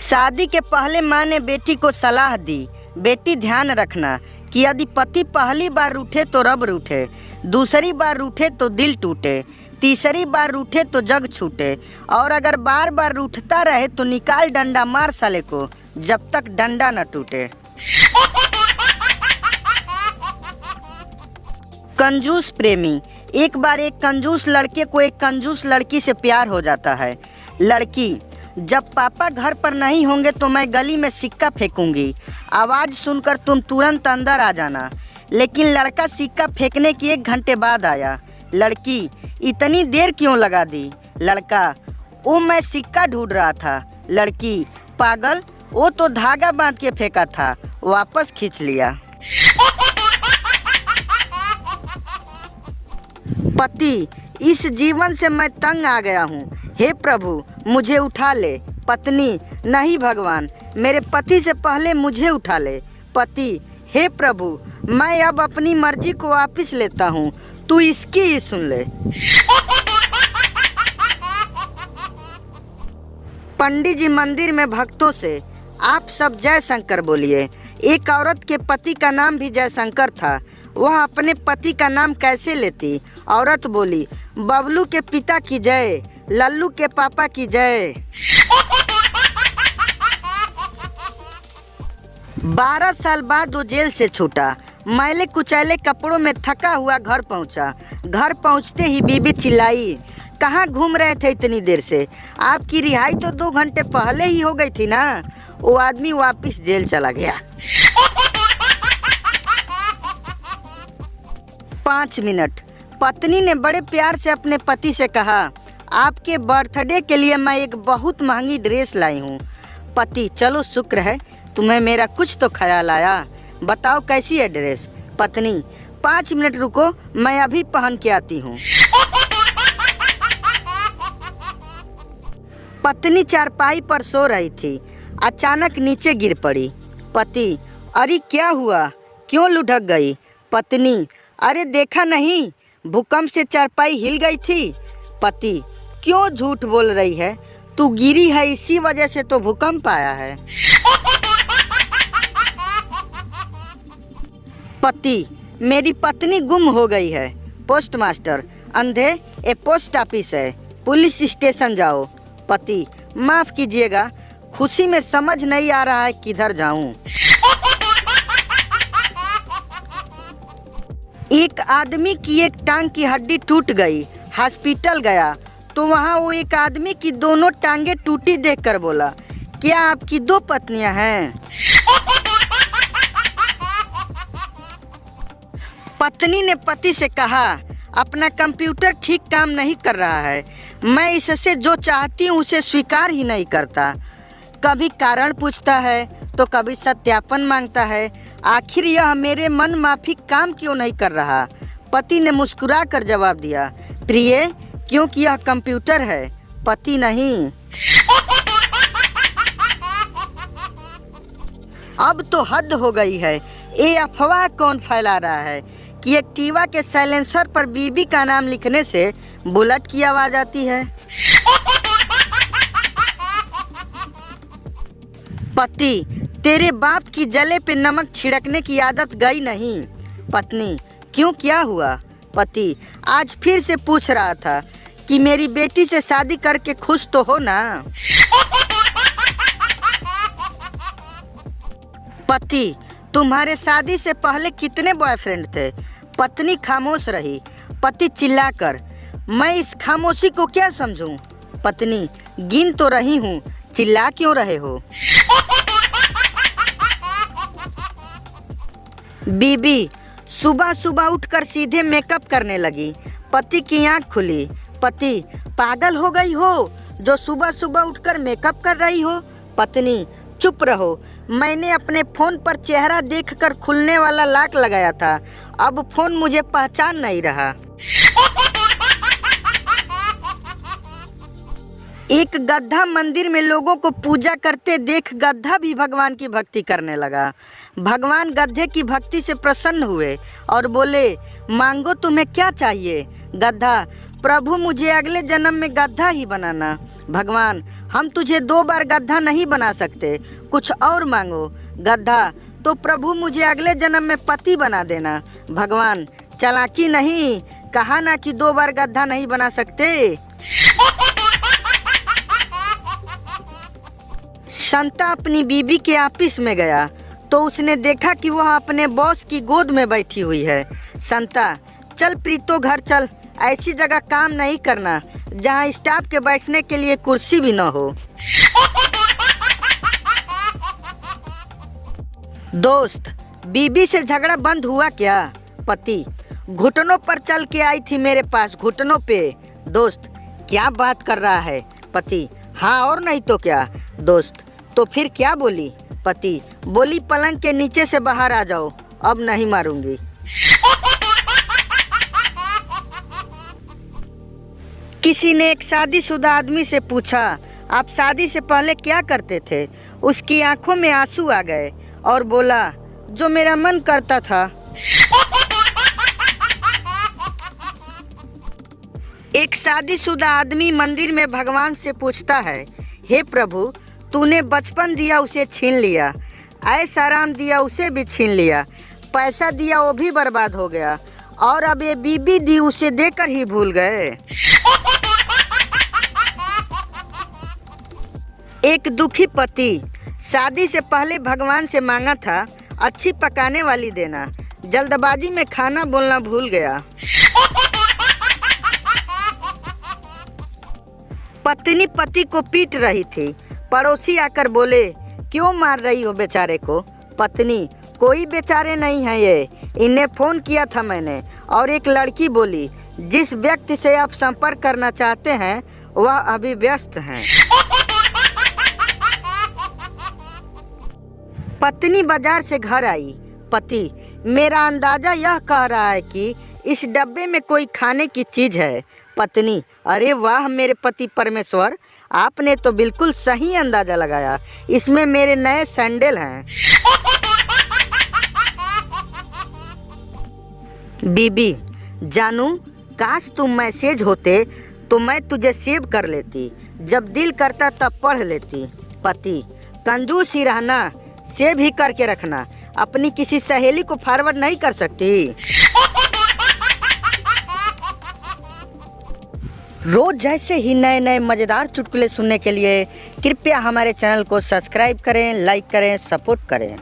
शादी के पहले माँ ने बेटी को सलाह दी, बेटी ध्यान रखना कि यदि पति पहली बार रूठे तो रब रूठे, दूसरी बार रूठे तो दिल टूटे, तीसरी बार रूठे तो जग छूटे, और अगर बार बार रूठता रहे तो निकाल डंडा मार साले को जब तक डंडा न टूटे। कंजूस प्रेमी। एक बार एक कंजूस लड़के को एक कंजूस लड़की से प्यार हो जाता है। लड़की, जब पापा घर पर नहीं होंगे तो मैं गली में सिक्का फेंकूंगी, आवाज़ सुनकर तुम तुरंत अंदर आ जाना। लेकिन लड़का सिक्का फेंकने के 1 घंटे बाद आया। लड़की, इतनी देर क्यों लगा दी? लड़का, वो मैं सिक्का ढूंढ रहा था। लड़की, पागल, वो तो धागा बांध के फेंका था, वापस खींच लिया। पति, इस जीवन से मैं तंग आ गया हूँ, हे प्रभु मुझे उठा ले। पत्नी, नहीं भगवान, मेरे पति से पहले मुझे उठा ले। पति, हे प्रभु मैं अब अपनी मर्जी को वापस लेता हूँ, तू इसकी ही सुन ले। पंडित जी मंदिर में भक्तों से, आप सब जय शंकर बोलिए। एक औरत के पति का नाम भी जय शंकर था, वह अपने पति का नाम कैसे लेती? औरत बोली, बबलू के पिता की जय, लल्लू के पापा की जय। 12 साल बाद वो जेल से छूटा, मैले कुचैले कपड़ों में थका हुआ घर पहुंचा। घर पहुंचते ही बीबी चिल्लाई, कहाँ घूम रहे थे इतनी देर से? आपकी रिहाई तो 2 घंटे पहले ही हो गई थी ना। वो आदमी वापस जेल चला गया। 5 मिनट। पत्नी ने बड़े प्यार से अपने पति से कहा, आपके बर्थडे के लिए मैं एक बहुत महंगी ड्रेस लाई हूँ। पति, चलो शुक्र है तुम्हें मेरा कुछ तो ख्याल आया, बताओ कैसी है ड्रेस? पत्नी, 5 मिनट रुको, मैं अभी पहन के आती हूँ। पत्नी चारपाई पर सो रही थी, अचानक नीचे गिर पड़ी। पति, अरे क्या हुआ, क्यों लुढ़क गई? पत्नी, अरे देखा नहीं, भूकंप से चारपाई हिल गई थी। पति, क्यों झूठ बोल रही है, तू गिरी है इसी वजह से तो भूकंप आया है। पति, मेरी पत्नी गुम हो गई है। पोस्टमास्टर, अंधे, ए पोस्ट ऑफिस है, पुलिस स्टेशन जाओ। पति, माफ कीजिएगा, खुशी में समझ नहीं आ रहा है किधर जाऊं। एक आदमी की एक टांग की हड्डी टूट गई, हॉस्पिटल गया तो वहाँ वो एक आदमी की दोनों टांगे टूटी देखकर बोला, क्या आपकी 2 पत्नियां हैं? पत्नी ने पति से कहा, अपना कंप्यूटर ठीक काम नहीं कर रहा है, मैं इससे जो चाहती हूँ उसे स्वीकार ही नहीं करता। कभी कारण पूछता है तो कभी सत्यापन मांगता है, आखिर यह मेरे मन माफिक काम क्यों नहीं कर रहा? पति ने मुस्कुरा कर जवाब दिया, प्रिय, क्योंकि यह कंप्यूटर है, पति नहीं। अब तो हद हो गई है, ये अफवाह कौन फैला रहा है कि एक्टिवा के साइलेंसर पर बीबी का नाम लिखने से बुलेट की आवाज आती है। पति, तेरे बाप की जले पे नमक छिड़कने की आदत गई नहीं। पत्नी, क्यों, क्या हुआ? पति, आज फिर से पूछ रहा था कि मेरी बेटी से शादी करके खुश तो हो ना। पति, तुम्हारे शादी से पहले कितने बॉयफ्रेंड थे? पत्नी खामोश रही। पति चिल्लाकर, मैं इस खामोशी को क्या समझूं? पत्नी, गिन तो रही हूँ, चिल्ला क्यों रहे हो? बीबी, सुबह सुबह उठकर सीधे मेकअप करने लगी। पति की आंख खुली। पति, पागल हो गई हो जो सुबह सुबह उठकर मेकअप कर रही हो? पत्नी, चुप रहो, मैंने अपने फ़ोन पर चेहरा देखकर खुलने वाला लॉक लगाया था, अब फ़ोन मुझे पहचान नहीं रहा। एक गधा मंदिर में लोगों को पूजा करते देख गधा भी भगवान की भक्ति करने लगा। भगवान गधे की भक्ति से प्रसन्न हुए और बोले, मांगो तुम्हें क्या चाहिए? गधा, प्रभु मुझे अगले जन्म में गधा ही बनाना। भगवान हम तुझे 2 बार गधा नहीं बना सकते, कुछ और मांगो। गधा तो प्रभु मुझे अगले जन्म में पति बना देना। भगवान चालाकी नहीं, कहा ना कि 2 बार गधा नहीं बना सकते। संता अपनी बीबी के ऑफिस में गया तो उसने देखा कि वह अपने बॉस की गोद में बैठी हुई है। संता चल प्रीतो घर चल, ऐसी जगह काम नहीं करना जहां स्टाफ के बैठने के लिए कुर्सी भी न हो। दोस्त बीबी से झगड़ा बंद हुआ क्या? पति घुटनों पर चल के आई थी मेरे पास, घुटनों पे। दोस्त क्या बात कर रहा है? पति हाँ और नहीं तो क्या। दोस्त तो फिर क्या बोली? पति बोली पलंग के नीचे से बाहर आ जाओ, अब नहीं मारूंगी। किसी ने एक शादीशुदा आदमी से पूछा, आप शादी से पहले क्या करते थे? उसकी आंखों में आंसू आ गए और बोला, जो मेरा मन करता था। एक शादीशुदा आदमी मंदिर में भगवान से पूछता है, हे प्रभु तूने बचपन दिया उसे छीन लिया, ऐश आराम दिया उसे भी छीन लिया, पैसा दिया वो भी बर्बाद हो गया, और अब ये बीबी दी उसे देकर ही भूल गए। एक दुखी पति शादी से पहले भगवान से मांगा था अच्छी पकाने वाली देना, जल्दबाजी में खाना बोलना भूल गया। पत्नी पति को पीट रही थी, पड़ोसी आकर बोले, क्यों मार रही हो बेचारे को? पत्नी कोई बेचारे नहीं है ये, इन्हें फ़ोन किया था मैंने। और एक लड़की बोली, जिस व्यक्ति से आप संपर्क करना चाहते हैं वह अभी व्यस्त हैं। पत्नी बाजार से घर आई। पति मेरा अंदाजा यह कह रहा है कि इस डब्बे में कोई खाने की चीज़ है। पत्नी अरे वाह मेरे पति परमेश्वर, आपने तो बिल्कुल सही अंदाजा लगाया, इसमें मेरे नए सैंडल हैं। बीबी जानू काश तुम मैसेज होते तो मैं तुझे सेव कर लेती, जब दिल करता तब पढ़ लेती। पति कंजूस ही रहना, सेव ही करके रखना, अपनी किसी सहेली को फॉरवर्ड नहीं कर सकती। रोज जैसे ही नए नए मज़ेदार चुटकुले सुनने के लिए कृपया हमारे चैनल को सब्सक्राइब करें, लाइक करें, सपोर्ट करें।